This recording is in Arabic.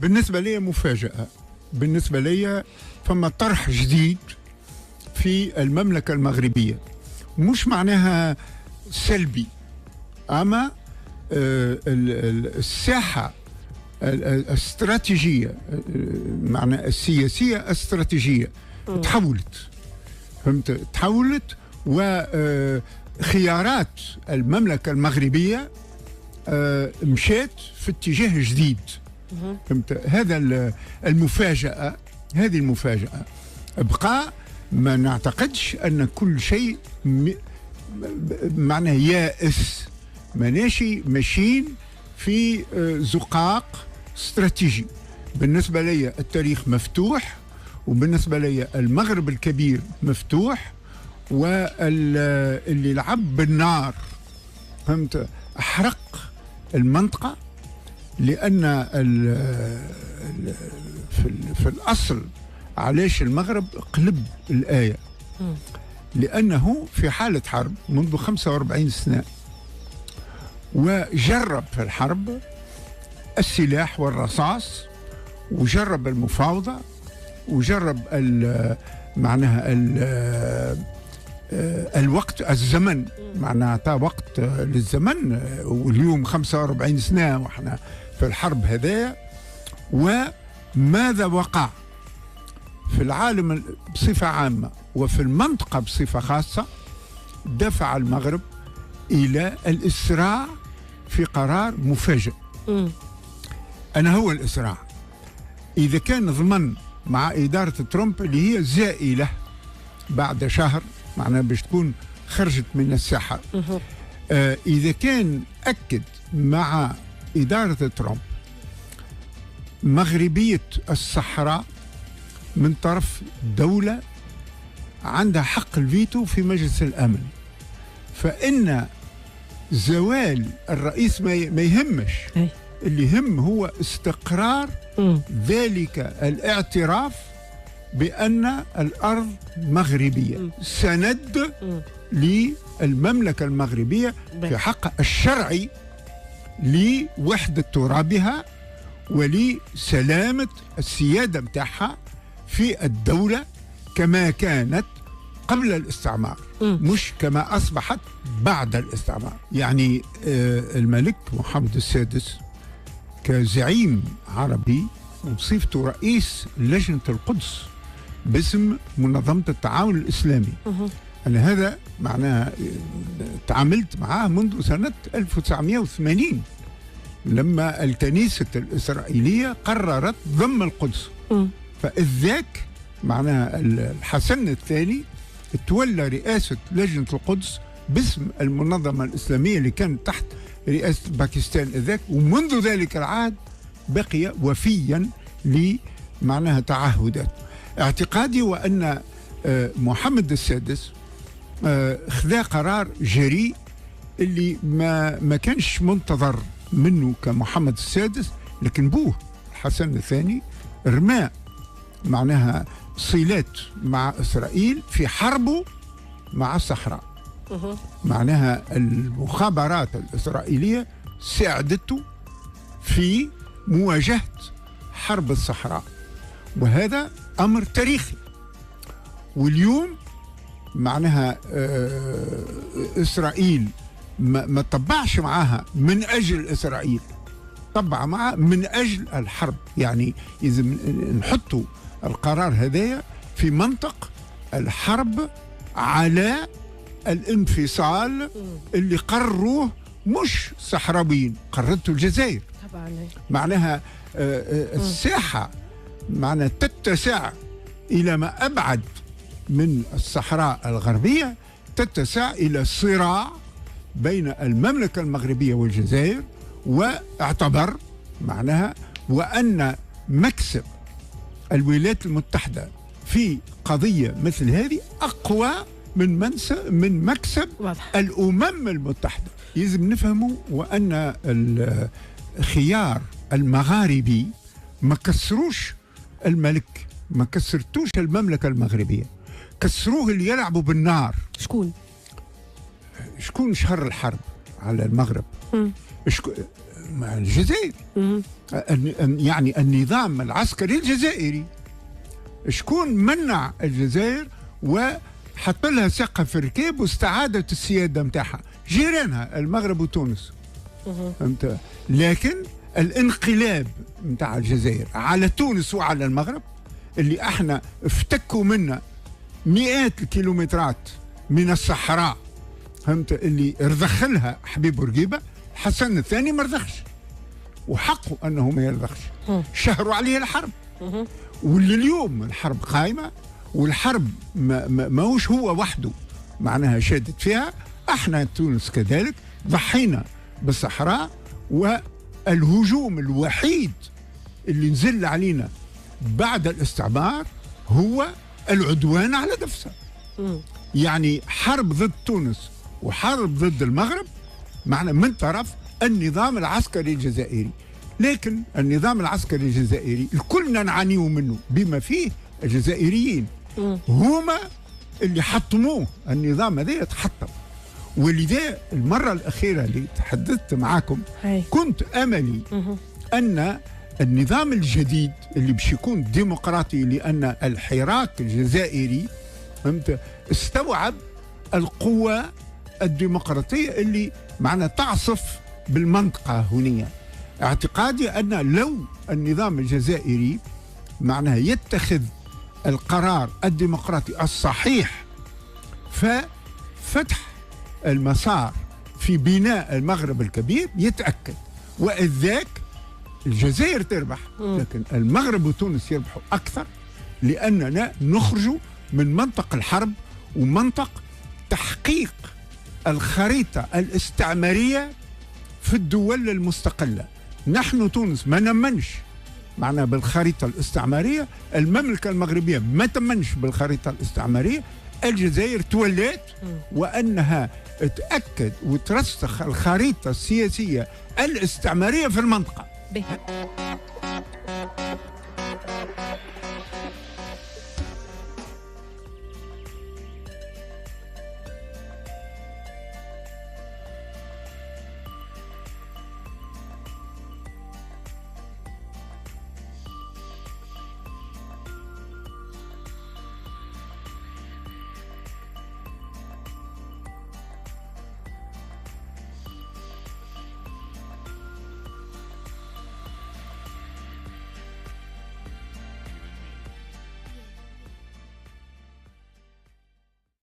بالنسبة لي مفاجأة. بالنسبة لي فما طرح جديد في المملكة المغربية، مش معناها سلبي، أما الساحة الاستراتيجية، معنى السياسية الاستراتيجية تحولت، فهمت؟ تحولت، وخيارات المملكة المغربية مشات في اتجاه جديد، فهمت؟ هذا المفاجأة، هذه المفاجأة. بقى ما نعتقدش أن كل شيء معناه يائس، ماناشي ماشيين في زقاق استراتيجي. بالنسبة لي التاريخ مفتوح، وبالنسبة لي المغرب الكبير مفتوح، واللي لعب بالنار، فهمت، أحرق المنطقة. لأن في الأصل علاش المغرب قلب الآية؟ لأنه في حالة حرب منذ 45 سنة، وجرب في الحرب السلاح والرصاص، وجرب المفاوضة، وجرب معناها الوقت، الزمن، معناها أعطى وقت للزمن. واليوم 45 سنة وإحنا في الحرب هذايا. وماذا وقع في العالم بصفة عامة وفي المنطقة بصفة خاصة؟ دفع المغرب إلى الإسراع في قرار مفاجئ. أنا هو الإسراع. إذا كان ضمن مع إدارة ترامب اللي هي زائلة بعد شهر، معناها باش تكون خرجت من الساحة، إذا كان أكد مع إدارة ترامب مغربية الصحراء من طرف دولة عندها حق الفيتو في مجلس الأمن، فإن زوال الرئيس ما يهمش. اللي يهم هو استقرار ذلك الاعتراف بأن الأرض مغربية، سند للمملكة المغربية في حقها الشرعي لوحدة ترابها ولسلامة السيادة متاعها في الدولة كما كانت قبل الاستعمار، مش كما أصبحت بعد الاستعمار. يعني الملك محمد السادس كزعيم عربي وصفته رئيس لجنة القدس باسم منظمة التعاون الإسلامي. أنا هذا معناها تعاملت معاه منذ سنة 1980 لما الكنيسة الإسرائيلية قررت ضم القدس. فإذ ذاك معناها الحسن الثاني تولى رئاسة لجنة القدس باسم المنظمة الإسلامية اللي كانت تحت رئاسة باكستان ذاك، ومنذ ذلك العهد بقي وفيا لمعناها تعهدات. اعتقادي وأن محمد السادس خذا قرار جريء اللي ما كانش منتظر منه كمحمد السادس، لكن بوه الحسن الثاني رمى معناها صلات مع إسرائيل في حربه مع الصحراء. معناها المخابرات الإسرائيلية ساعدته في مواجهة حرب الصحراء، وهذا أمر تاريخي. واليوم معناها إسرائيل ما طبعش معها من أجل إسرائيل، طبع معها من أجل الحرب. يعني إذا نحطوا القرار هذايا في منطق الحرب على الانفصال اللي قرروه مش صحراويين، قررته الجزائر. طبعا معناها الساحة معناها تتسع إلى ما أبعد من الصحراء الغربية، تتسع إلى صراع بين المملكة المغربية والجزائر. واعتبر معناها وأن مكسب الولايات المتحدة في قضية مثل هذه أقوى من مكسب الأمم المتحدة. يجب نفهموا وأن الخيار المغاربي ما كسروش الملك، ما كسرتوش المملكة المغربية، كسروه اللي يلعبوا بالنار. شكون شهر الحرب على المغرب؟ مع الجزائر. يعني النظام العسكري الجزائري شكون منع الجزائر وحط لها ثقة في الركاب واستعادت السيادة متاعها؟ جيرانها المغرب وتونس. فهمت؟ لكن الانقلاب متاع الجزائر على تونس وعلى المغرب اللي احنا افتكوا منا مئات الكيلومترات من الصحراء، فهمت، اللي رضخ لها حبيب بورقيبه، حسن الثاني ما رضخش، وحقه انه ما يرضخش، شهروا عليه الحرب. واللي اليوم الحرب قائمه، والحرب ماهوش هو وحده معناها شادت فيها، احنا تونس كذلك ضحينا بالصحراء، والهجوم الوحيد اللي نزل علينا بعد الاستعمار هو العدوان على دفسة. يعني حرب ضد تونس وحرب ضد المغرب معنا من طرف النظام العسكري الجزائري. لكن النظام العسكري الجزائري الكلنا نعانيه منه بما فيه الجزائريين، هما اللي حطموه، النظام هذا يتحطم. ولذا المرة الأخيرة اللي تحدثت معكم كنت أملي أن النظام الجديد اللي باش يكون ديمقراطي، لأن الحراك الجزائري فهمت استوعب القوة الديمقراطية اللي معنا تعصف بالمنطقة هنا. اعتقادي أن لو النظام الجزائري معناها يتخذ القرار الديمقراطي الصحيح ففتح المسار في بناء المغرب الكبير يتأكد، وإذ ذاك الجزائر تربح، لكن المغرب وتونس يربحوا أكثر، لأننا نخرج من منطق الحرب ومنطق تحقيق الخريطة الاستعمارية في الدول المستقلة. نحن تونس ما نمنش معنا بالخريطة الاستعمارية، المملكة المغربية ما تمنش بالخريطة الاستعمارية، الجزائر تولات وأنها تأكد وترسخ الخريطة السياسية الاستعمارية في المنطقة.